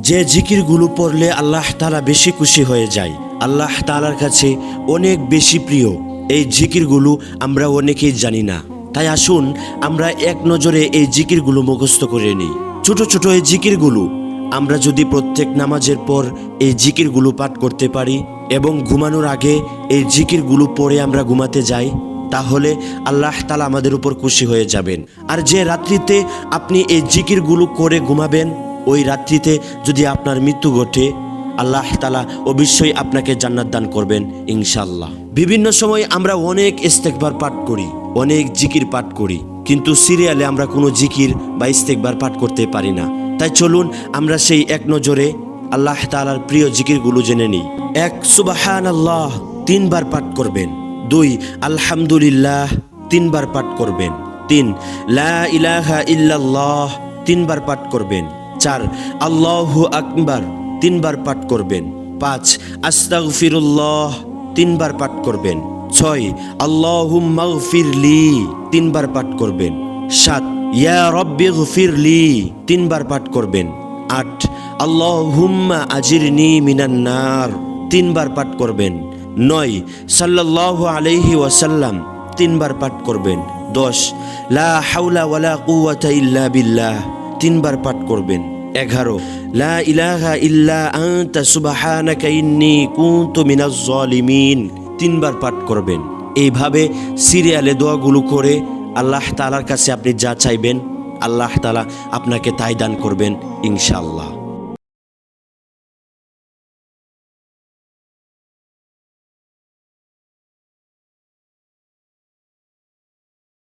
যে জিকিরগুলো পড়লে আল্লাহ তাআলা বেশি খুশি হয়ে যায়, আল্লাহ তাআলার কাছে অনেক বেশি প্রিয়, এই জিকিরগুলো আমরা অনেকেই জানি না। তাই আসুন আমরা এক নজরে এই জিকিরগুলো মুখস্থ করে নিই। ছোট ছোট এই জিকিরগুলো আমরা যদি প্রত্যেক নামাজের পর এই জিকিরগুলো পাঠ করতে পারি এবং ঘুমানোর আগে এই জিকিরগুলো পড়ে আমরা ঘুমাতে যাই, তাহলে আল্লাহ তাআলা আমাদের উপর খুশি হয়ে যাবেন। আর যে রাত্রিতে আপনি এই জিকিরগুলো করে ঘুমাবেন, ওই রাত্রিতে যদি আপনার মৃত্যু ঘটে, আল্লাহ তাআলা অবশ্যই আপনাকে জান্নাত দান করবেন ইনশাআল্লাহ। বিভিন্ন সময় আমরা অনেক ইস্তেগফার পাঠ করি, অনেক জিকির পাঠ করি, কিন্তু সিরিয়ালে আমরা কোনো জিকির বা ইস্তেগফার পাঠ করতে পারি না। তাই চলুন আমরা সেই এক নজরে আল্লাহ তাআলার প্রিয় জিকিরগুলো জেনে নিই। 1 সুবহানাল্লাহ 3 বার পাঠ করবেন। 2 আলহামদুলিল্লাহ 3 বার পাঠ করবেন। 3 লা ইলাহা ইল্লাল্লাহ 3 বার পাঠ করবেন। 4 আল্লাহু আকবার 3 বার পাঠ করবেন। 5 আস্তাগফিরুল্লাহ 3 বার পাঠ করবেন। 6 আল্লাহুম্মা গফিরলি 3 বার পাঠ করবেন। 7 ইয়া রব্বি গফিরলি 3 বার পাঠ করবেন। 8 আল্লাহুম্মা আজিরনি মিনান নার 3 বার পাঠ করবেন। 9 সাল্লাল্লাহু আলাইহি ওয়াসাল্লাম 3 বার পাঠ করবেন। 10 লা হাওলা ওয়ালা কুওয়াতা ইল্লা বিল্লাহ 3 বার পাঠ করবেন। 11 লা ইলাহা ইল্লা আনতা সুবহানাকা ইন্নী কুনতু মিনাজ জালিমিন 3 বার পাঠ করবেন। এইভাবে সিরিয়ালে দোয়াগুলো করে আল্লাহ তাআলার কাছে আপনি যা চাইবেন, আল্লাহ তাআলা আপনাকে তাই দান করবেন ইনশাআল্লাহ।